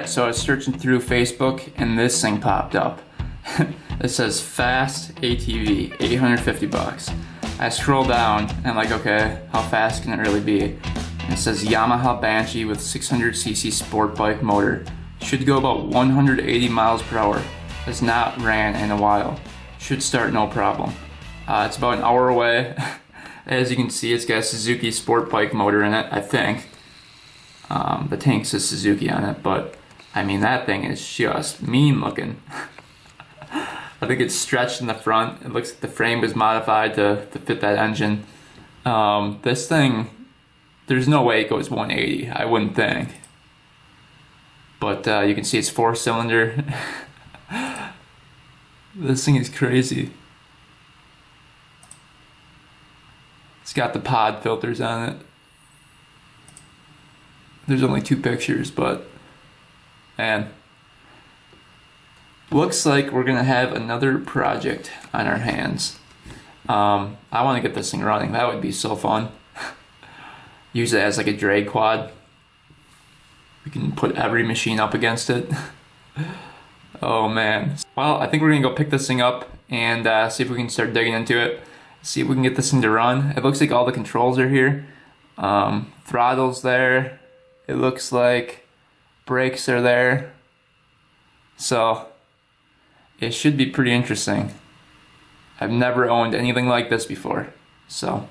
Alright, so I was searching through Facebook and this thing popped up. It says fast ATV, 850 bucks. I scroll down and I'm like, okay, how fast can it really be? And it says Yamaha Banshee with 600cc sport bike motor. Should go about 180 miles per hour. Has not ran in a while. Should start no problem. It's about an hour away. As you can see, it's got a Suzuki sport bike motor in it, I think. The tank says Suzuki on it, but I mean, that thing is just mean looking. I think it's stretched in the front. It looks like the frame was modified to fit that engine. This thing, there's no way it goes 180, I wouldn't think. But you can see it's 4-cylinder. This thing is crazy. It's got the pod filters on it. There's only 2 pictures, but man, looks like we're gonna have another project on our hands. I want to get this thing running. That would be so fun. Use it as like a drag quad. We can put every machine up against it. Oh man. Well, I think we're gonna go pick this thing up and see if we can start digging into it. See if we can get this thing to run. It looks like all the controls are here. Throttle's there. It looks like brakes are there. So it should be pretty interesting. I've never owned anything like this before. So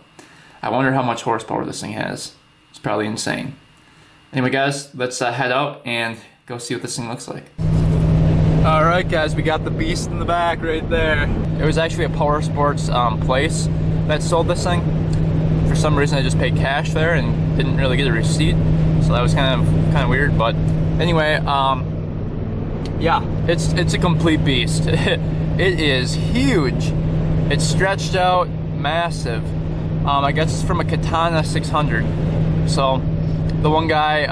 I wonder how much horsepower this thing has. It's probably insane. Anyway guys, let's head out and go see what this thing looks like. Alright guys, we got the beast in the back right there. It was actually a Power Sports place that sold this thing. For some reason I just paid cash there and didn't really get a receipt. So that was kind of weird, but anyway, yeah, it's a complete beast. It is huge. It's stretched out, massive. I guess it's from a Katana 600. So the one guy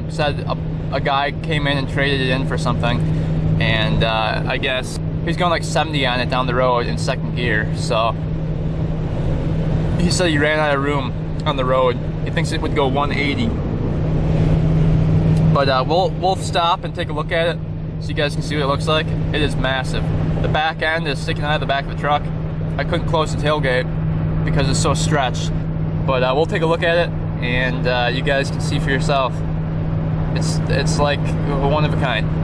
said a guy came in and traded it in for something, and I guess he's going like 70 on it down the road in 2nd gear. So he said he ran out of room on the road. He thinks it would go 180. But we'll stop and take a look at it so you guys can see what it looks like. It is massive. The back end is sticking out of the back of the truck. I couldn't close the tailgate because it's so stretched. But we'll take a look at it and you guys can see for yourself. It's like one of a kind.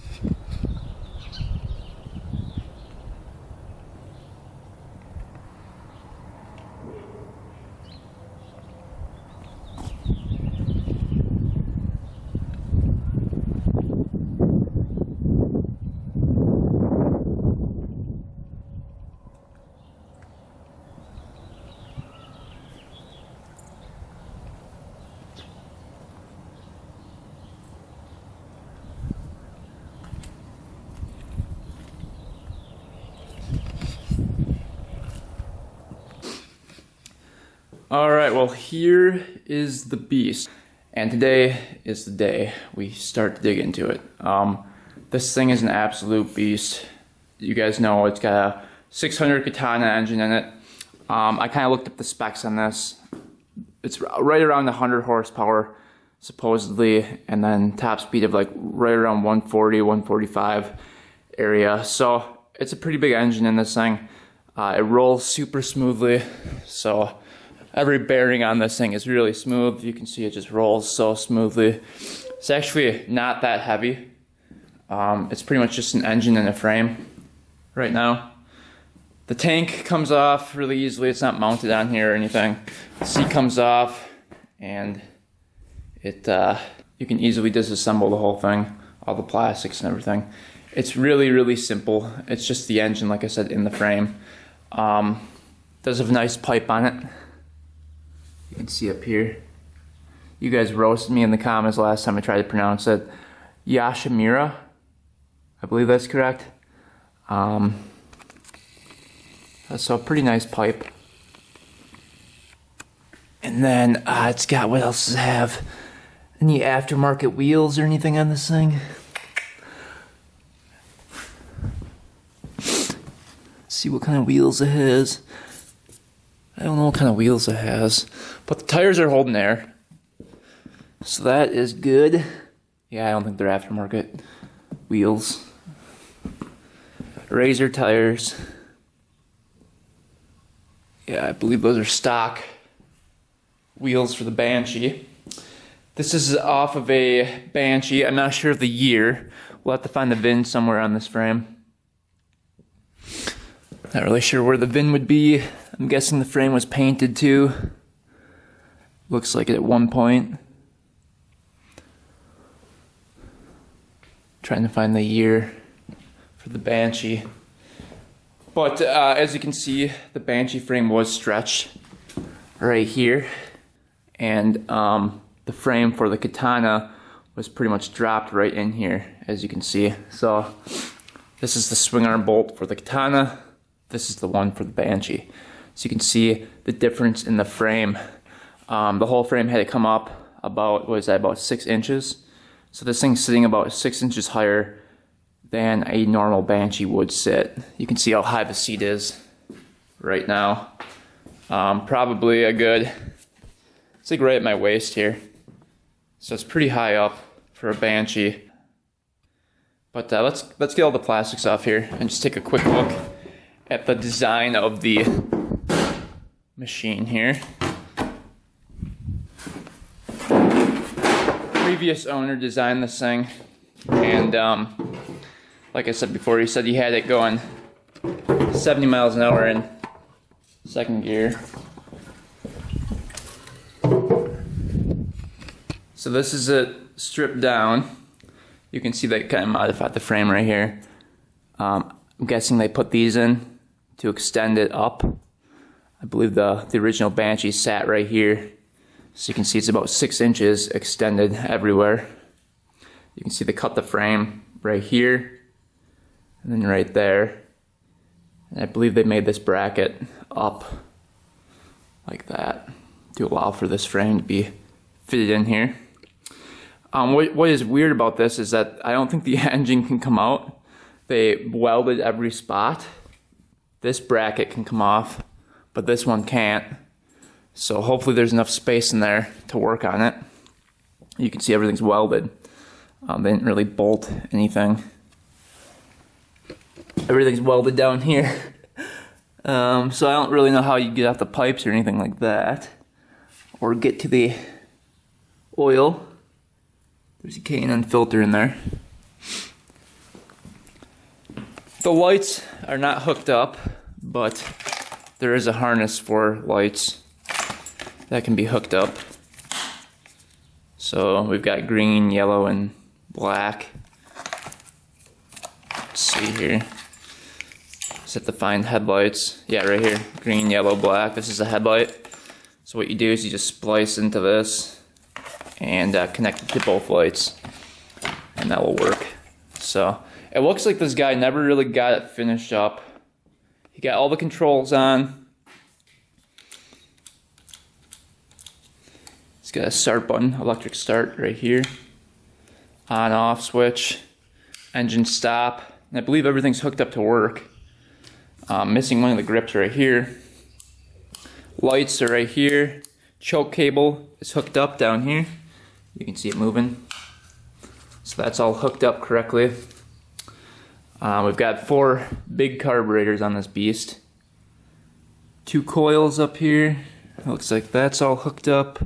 Alright, well here is the beast, and today is the day we start to dig into it. This thing is an absolute beast. You guys know it's got a 600 Katana engine in it. I kind of looked up the specs on this. It's right around 100 horsepower supposedly, and then top speed of like right around 140, 145 area. So it's a pretty big engine in this thing. It rolls super smoothly, so every bearing on this thing is really smooth. You can see it just rolls so smoothly. It's actually not that heavy. It's pretty much just an engine and a frame right now. The tank comes off really easily. It's not mounted on here or anything. The seat comes off and it you can easily disassemble the whole thing, all the plastics and everything. It's really, really simple. It's just the engine, like I said, in the frame. Does have a nice pipe on it. You can see up here. You guys roasted me in the comments last time I tried to pronounce it. Yashimura, I believe that's correct. So a pretty nice pipe. And then it's got, what else does it have? Any aftermarket wheels or anything on this thing? Let's see what kind of wheels it has. I don't know what kind of wheels it has, but the tires are holding air, so that is good. Yeah, I don't think they're aftermarket. wheels. Razor tires. Yeah, I believe those are stock wheels for the Banshee. This is off of a Banshee. I'm not sure of the year. We'll have to find the VIN somewhere on this frame. Not really sure where the VIN would be. I'm guessing the frame was painted too. Looks like it at one point. Trying to find the year for the Banshee. But as you can see, the Banshee frame was stretched right here. And the frame for the Katana was pretty much dropped right in here, as you can see. So this is the swing arm bolt for the Katana. This is the one for the Banshee. So you can see the difference in the frame. The whole frame had to come up about, what is that, about 6 inches. So this thing's sitting about 6 inches higher than a normal Banshee would sit. You can see how high the seat is right now. Probably a good, it's like right at my waist here. So it's pretty high up for a Banshee. But let's get all the plastics off here and just take a quick look at the design of the machine here. Previous owner designed this thing, and like I said before, he said he had it going 70 miles an hour in second gear. So this is it stripped down. You can see they kind of modified the frame right here. I'm guessing they put these in to extend it up. I believe the original Banshee sat right here. So you can see it's about 6 inches extended everywhere. You can see they cut the frame right here and then right there. And I believe they made this bracket up like that to allow for this frame to be fitted in here. What is weird about this is that I don't think the engine can come out. They welded every spot. This bracket can come off, but this one can't. So hopefully there's enough space in there to work on it. You can see everything's welded. They didn't really bolt anything. Everything's welded down here. So I don't really know how you get off the pipes or anything like that. Or get to the oil. There's a K&N filter in there. The lights are not hooked up, but there is a harness for lights that can be hooked up. So we've got green, yellow, and black. Let's see here. Set the find headlights. Yeah, right here. Green, yellow, black. This is a headlight. So what you do is you just splice into this and connect it to both lights, and that will work. So it looks like this guy never really got it finished up. He got all the controls on. He's got a start button, electric start right here. On off switch, engine stop, and I believe everything's hooked up to work. Missing one of the grips right here. Lights are right here. Choke cable is hooked up down here. You can see it moving. So that's all hooked up correctly. We've got 4 big carburetors on this beast. 2 coils up here. It looks like that's all hooked up.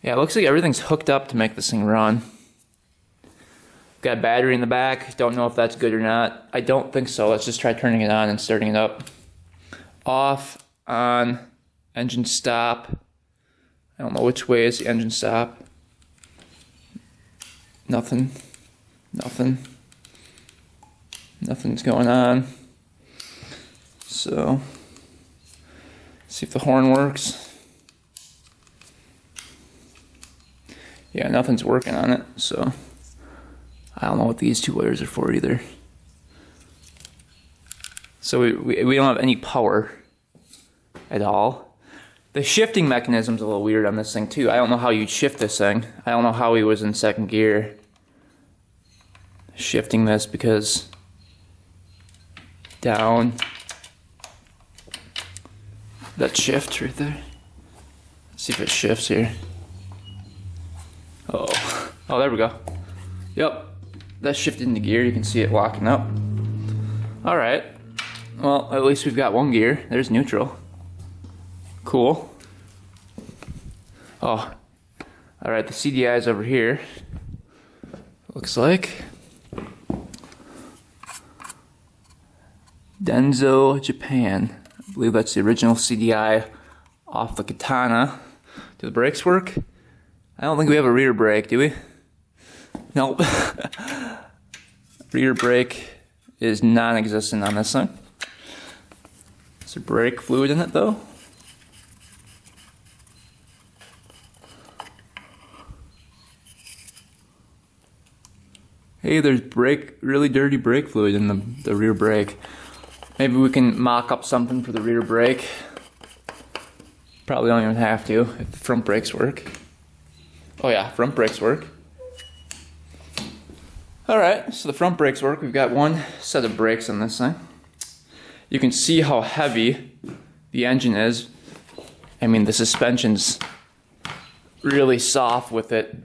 Yeah, it looks like everything's hooked up to make this thing run. Got a battery in the back. Don't know if that's good or not. I don't think so. Let's just try turning it on and starting it up. Off, on, engine stop. I don't know which way is the engine stop. Nothing. Nothing's going on. So, see if the horn works. Yeah, nothing's working on it, so I don't know what these 2 wires are for either. So we don't have any power at all. The shifting mechanism's a little weird on this thing too. I don't know how you'd shift this thing. I don't know how he was in second gear shifting this, because down, that shift right there. Let's see if it shifts here. Oh, there we go. Yep, That's shifted into gear. You can see it locking up. All right. Well, at least we've got one gear. There's neutral. Cool. Oh. All right, the CDI is over here. Looks like. Denso, Japan. I believe that's the original CDI off the Katana. Do the brakes work? I don't think we have a rear brake, do we? Nope. Rear brake is non-existent on this thing. Is there brake fluid in it though? Hey, there's really dirty brake fluid in the rear brake. Maybe we can mock up something for the rear brake. Probably don't even have to if the front brakes work. Oh yeah, front brakes work. Alright, so the front brakes work. We've got one set of brakes on this thing. You can see how heavy the engine is. I mean, the suspension's really soft with it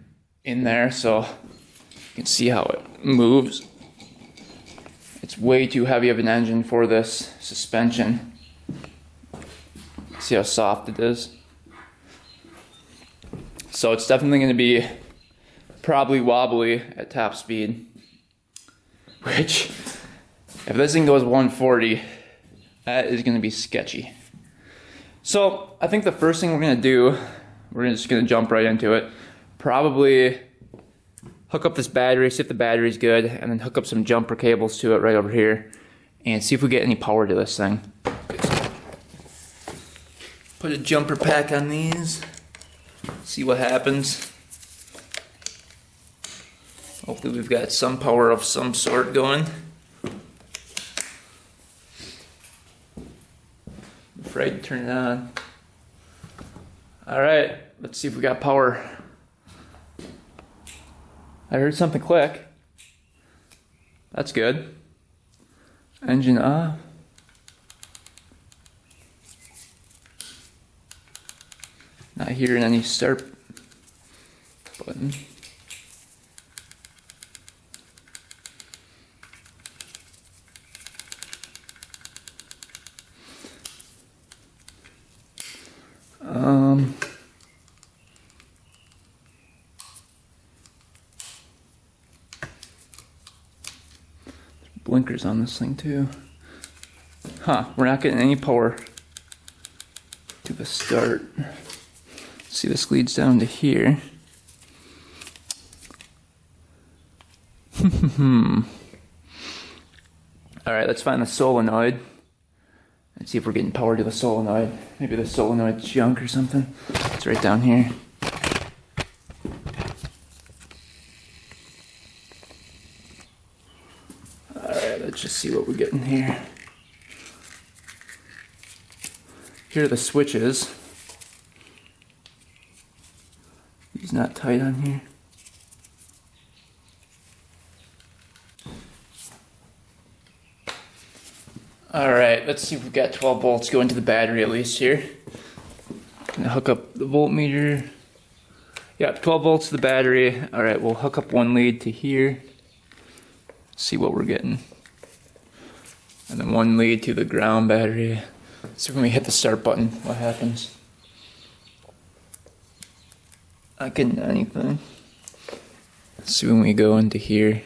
in there, so you can see how it moves. It's way too heavy of an engine for this suspension. See how soft it is? So it's definitely going to be probably wobbly at top speed. Which, if this thing goes 140, that is going to be sketchy. So I think the first thing we're going to do, we're just going to jump right into it. Probably hook up this battery, see if the battery's good, and then hook up some jumper cables to it right over here, and see if we get any power to this thing. Put a jumper pack on these, see what happens. Hopefully we've got some power of some sort going. I'm afraid to turn it on. Alright, let's see if we got power. I heard something click. That's good. Engine off. Not hearing any start button. Blinkers on this thing too. Huh, we're not getting any power to the start. See, this leads down to here. Alright, let's find the solenoid and see if we're getting power to the solenoid. Maybe the solenoid's junk or something. It's right down here. Alright, let's just see what we're getting here. Here are the switches. He's not tight on here. Alright, let's see if we've got 12 volts going to the battery at least here. Gonna hook up the voltmeter. Yeah, 12 volts to the battery. Alright, we'll hook up one lead to here. See what we're getting. And then one lead to the ground battery. So when we hit the start button, what happens? Not getting anything. Let's see when we go into here.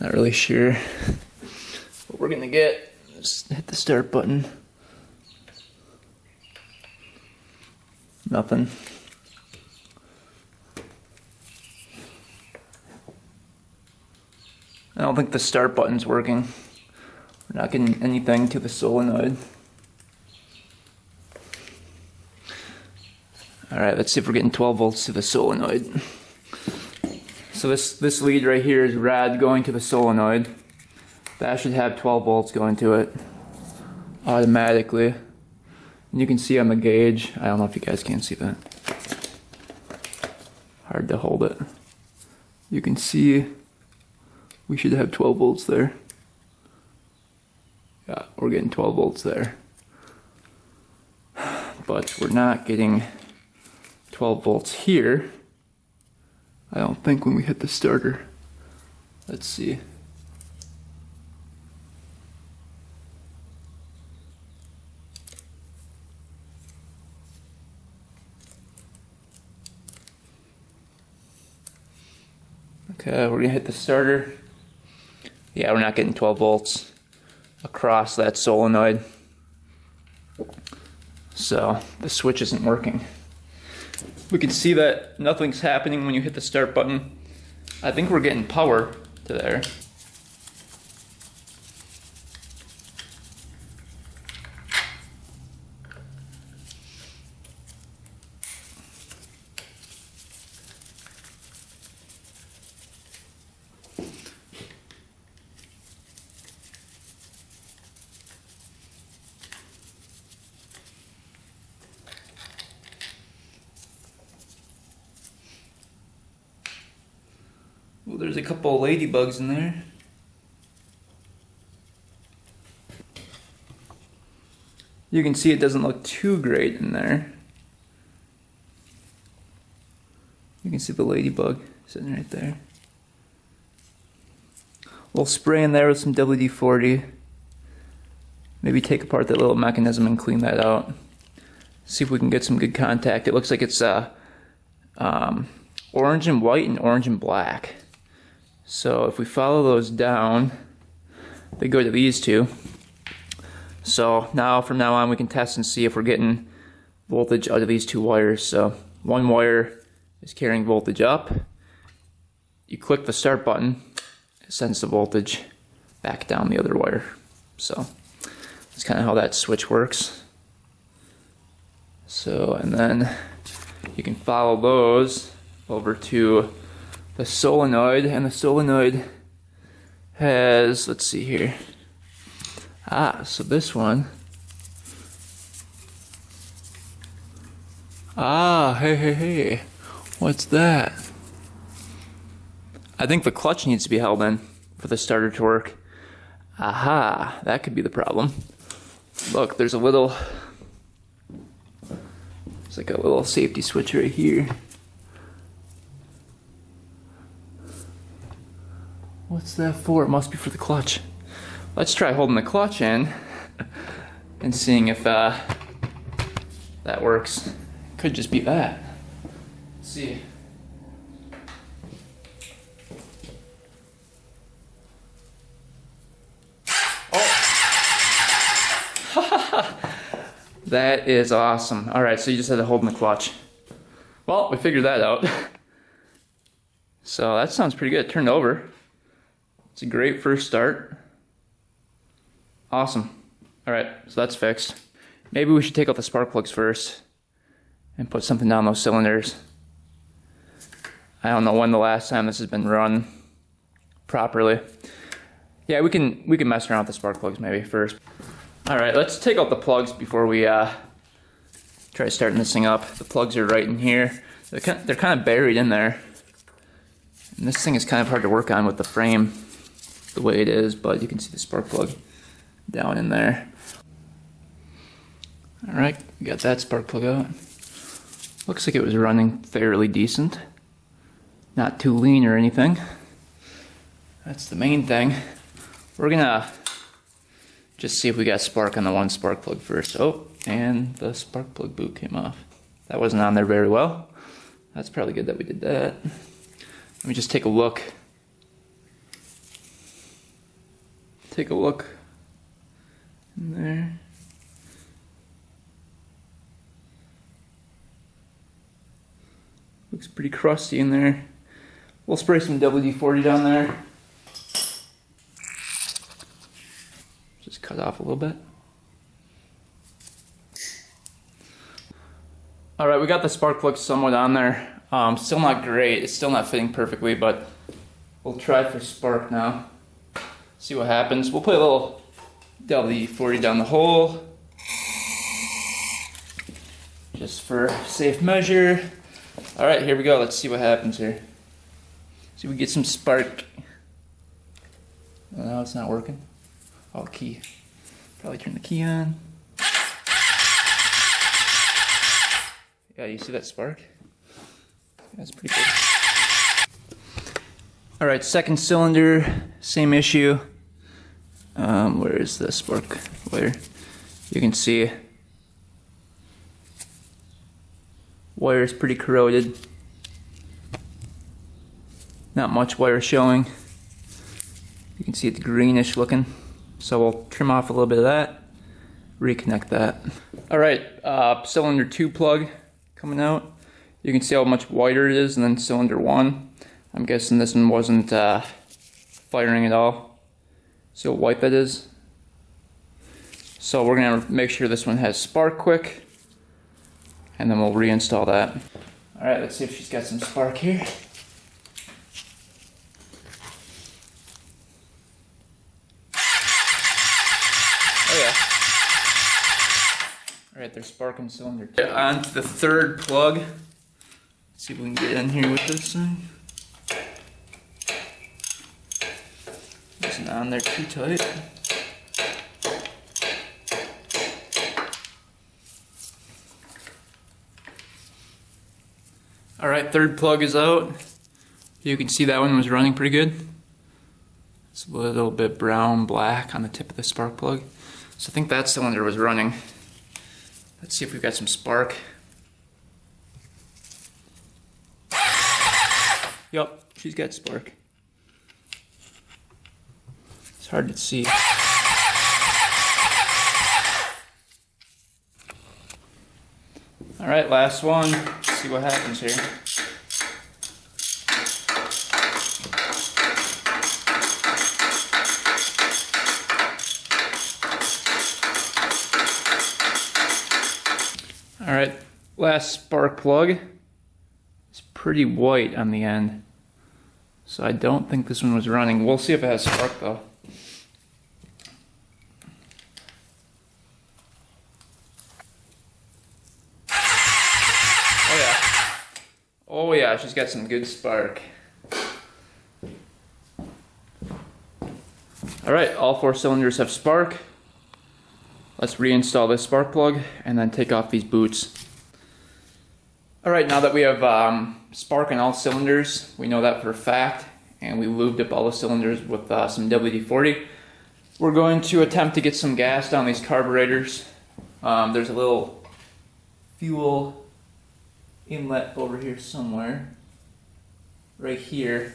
Not really sure what we're gonna get. Just hit the start button. Nothing. I don't think the start button's working. We're not getting anything to the solenoid. Alright, let's see if we're getting 12 volts to the solenoid. So this lead right here is red going to the solenoid. That should have 12 volts going to it automatically. And you can see on the gauge, I don't know if you guys can see that. Hard to hold it. You can see we should have 12 volts there. Yeah, we're getting 12 volts there. But we're not getting 12 volts here. I don't think when we hit the starter. Let's see. Okay, we're gonna hit the starter. Yeah, we're not getting 12 volts across that solenoid. So the switch isn't working. We can see that nothing's happening when you hit the start button. I think we're getting power to there. Well, there's a couple of ladybugs in there. You can see it doesn't look too great in there. You can see the ladybug sitting right there. A little spray in there with some WD-40. Maybe take apart that little mechanism and clean that out. See if we can get some good contact. It looks like it's orange and white and orange and black. So if we follow those down, they go to these two. So now, from now on, we can test and see if we're getting voltage out of these two wires. So one wire is carrying voltage up. You click the start button, it sends the voltage back down the other wire. So that's kind of how that switch works. So, and then you can follow those over to the solenoid, and the solenoid has, let's see here. So this one. Hey. What's that? I think the clutch needs to be held in for the starter to work. That could be the problem. Look, there's a little, it's like a little safety switch right here. What's that for? It must be for the clutch. Let's try holding the clutch in and seeing if that works. Could just be that. Let's see. Oh! That is awesome. Alright, so you just had to hold in the clutch. Well, we figured that out. So that sounds pretty good. It turned over. It's a great first start. Awesome. Alright, so that's fixed. Maybe we should take out the spark plugs first and put something down those cylinders. I don't know when the last time this has been run properly. Yeah, we can mess around with the spark plugs maybe first. Alright, let's take out the plugs before we try starting this thing up. The plugs are right in here. They're kind of buried in there. And this thing is kind of hard to work on with the frame the way it is, but you can see the spark plug down in there. Alright, we got that spark plug out. Looks like it was running fairly decent. Not too lean or anything. That's the main thing. We're gonna just see if we got spark on the one spark plug first. Oh, and the spark plug boot came off. That wasn't on there very well. That's probably good that we did that. Let me just take a look. Take a look in there. Looks pretty crusty in there. We'll spray some WD-40 down there. Just cut off a little bit. Alright, we got the spark plug somewhat on there. Still not great. It's still not fitting perfectly, but we'll try for spark now. See what happens. We'll put a little WD-40 down the hole, just for safe measure. Alright, here we go. Let's see what happens here. See if we get some spark. Oh, no, it's not working. Oh, key. Probably turn the key on. Yeah, you see that spark? That's pretty good. Alright, second cylinder, same issue. Where is the spark wire? You can see wire is pretty corroded. Not much wire showing. You can see it's greenish looking. So we'll trim off a little bit of that, reconnect that. Alright, cylinder 2 plug coming out. You can see how much wider it is, and then cylinder 1. I'm guessing this one wasn't firing at all. See how white that is? So we're gonna make sure this one has spark quick, and then we'll reinstall that. Alright, let's see if she's got some spark here. Oh yeah. Alright, there's spark in cylinder 2. On to the third plug. Let's see if we can get in here with this thing. Isn't on there too tight. Alright, third plug is out. You can see that one was running pretty good. It's a little bit brown black on the tip of the spark plug. So I think that cylinder was running. Let's see if we've got some spark. Yup, she's got spark. It's hard to see. Alright, last one. Let's see what happens here. Alright, last spark plug. It's pretty white on the end. So I don't think this one was running. We'll see if it has spark though. Oh yeah. Oh yeah, she's got some good spark. Alright, all 4 cylinders have spark. Let's reinstall this spark plug and then take off these boots. Alright, now that we have spark in all cylinders, we know that for a fact, and we lubed up all the cylinders with some WD-40, we're going to attempt to get some gas down these carburetors. There's a little fuel inlet over here somewhere. Right here,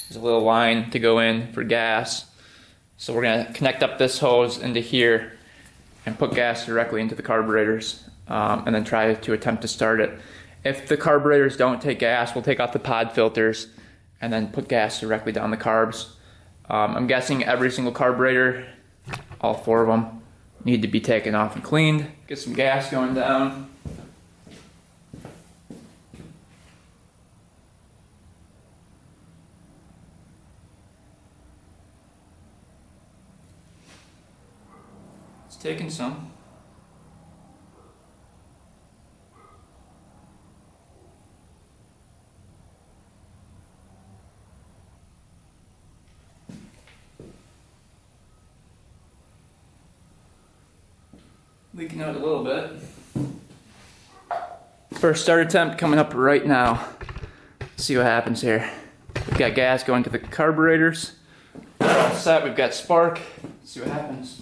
there's a little line to go in for gas. So we're going to connect up this hose into here and put gas directly into the carburetors, and then try to attempt to start it. If the carburetors don't take gas, we'll take out the pod filters and then put gas directly down the carbs. I'm guessing every single carburetor, all 4 of them, need to be taken off and cleaned. Get some gas going down. It's taking some. Leaking out a little bit. First start attempt coming up right now. Let's see what happens here. We've got gas going to the carburetors. We're all set, we've got spark. Let's see what happens.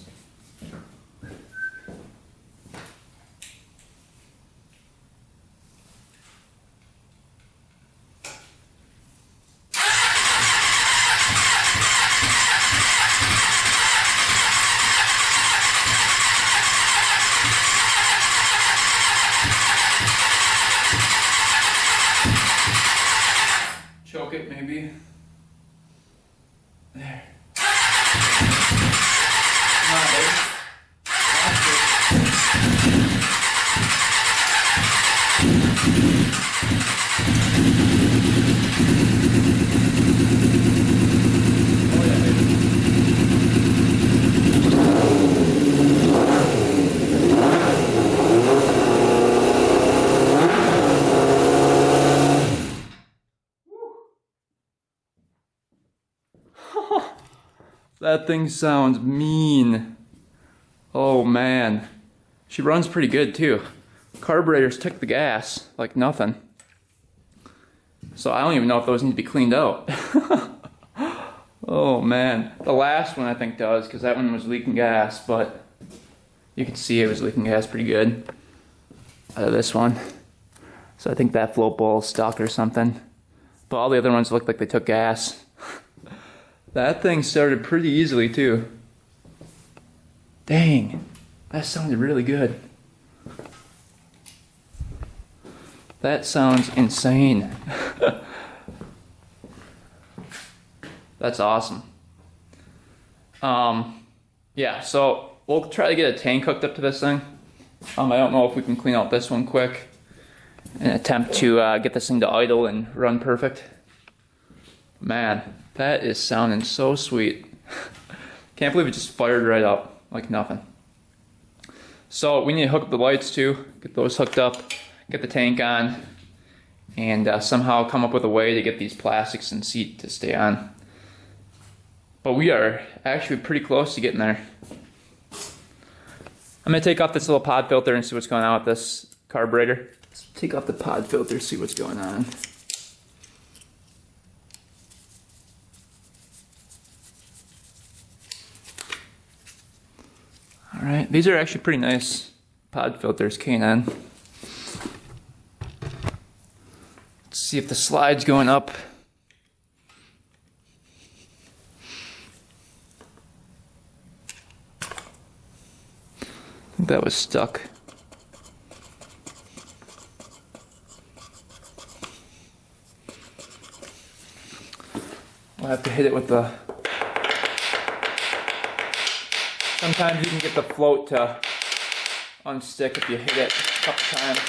Choke it maybe. There. Come on, baby. Oh yeah, baby. That thing sounds mean. Oh man. She runs pretty good too. Carburetors took the gas like nothing. So I don't even know if those need to be cleaned out. Oh man. The last one I think does, because that one was leaking gas, but you can see it was leaking gas pretty good out of this one. So I think that float bowl is stuck or something. But all the other ones look like they took gas. That thing started pretty easily too. Dang, that sounded really good. That sounds insane. That's awesome. Yeah, so we'll try to get a tank hooked up to this thing. I don't know if we can clean out this one quick and attempt to get this thing to idle and run perfect. Man, that is sounding so sweet. Can't believe it just fired right up like nothing. So we need to hook up the lights too, get those hooked up, get the tank on, and somehow come up with a way to get these plastics and seat to stay on. But we are actually pretty close to getting there. I'm going to take off this little pod filter and see what's going on with this carburetor. Let's take off the pod filter, see what's going on. Alright, these are actually pretty nice pod filters, K&N. Let's see if the slide's going up. I think that was stuck. We'll have to hit it with the... Sometimes you can get the float to unstick if you hit it a couple times.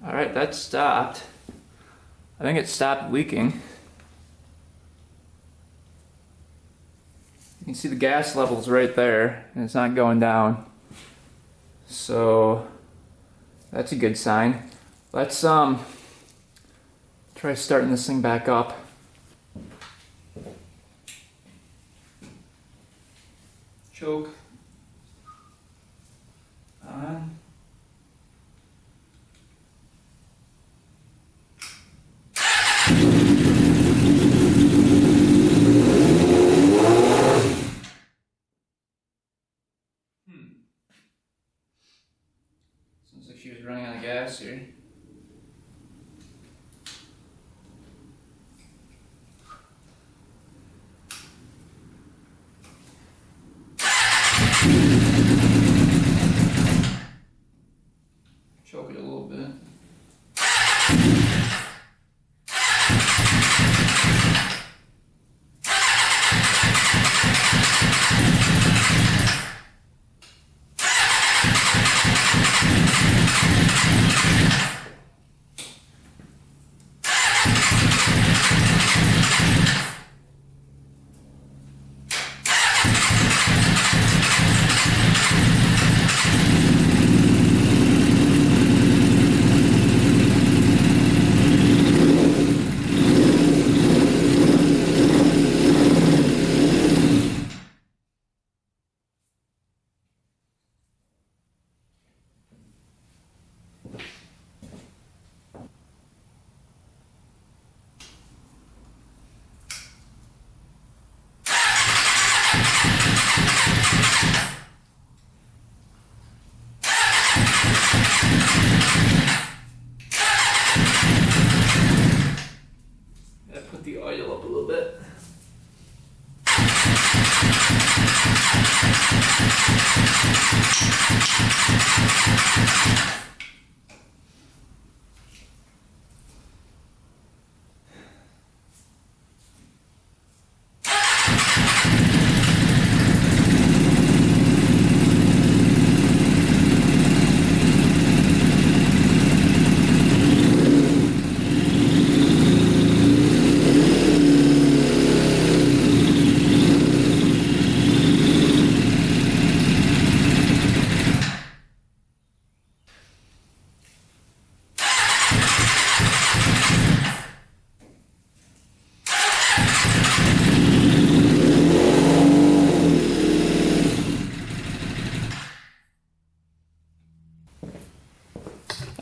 Alright, that stopped. I think it stopped leaking. You can see the gas levels right there, and it's not going down. So that's a good sign. Let's try starting this thing back up. Choke on. Sounds like she was running out of gas here.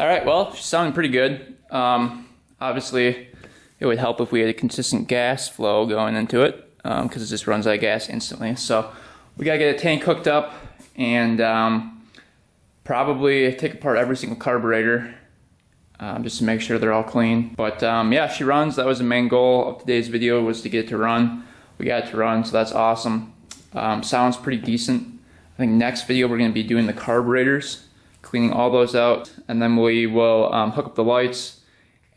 All right, well, she's sounding pretty good. Obviously, it would help if we had a consistent gas flow going into it, because it just runs out of gas instantly. So we gotta get a tank hooked up and probably take apart every single carburetor just to make sure they're all clean. But yeah, she runs. That was the main goal of today's video, was to get it to run. We got it to run, so that's awesome. Sounds pretty decent. I think next video we're gonna be doing the carburetors, cleaning all those out, and then we will hook up the lights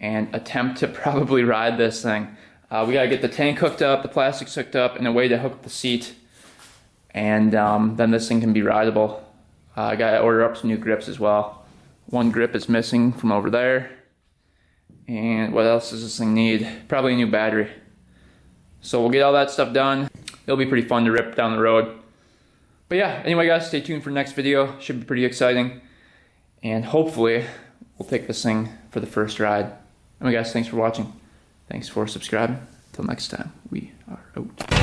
and attempt to probably ride this thing. We gotta get the tank hooked up, the plastics hooked up, and a way to hook up the seat, and then this thing can be rideable. I gotta order up some new grips as well. One grip is missing from over there. And what else does this thing need? Probably a new battery. So we'll get all that stuff done. It'll be pretty fun to rip down the road. But yeah, anyway guys, stay tuned for the next video. Should be pretty exciting. And hopefully, we'll take this thing for the first ride. Anyway guys, thanks for watching. Thanks for subscribing. Till next time, we are out.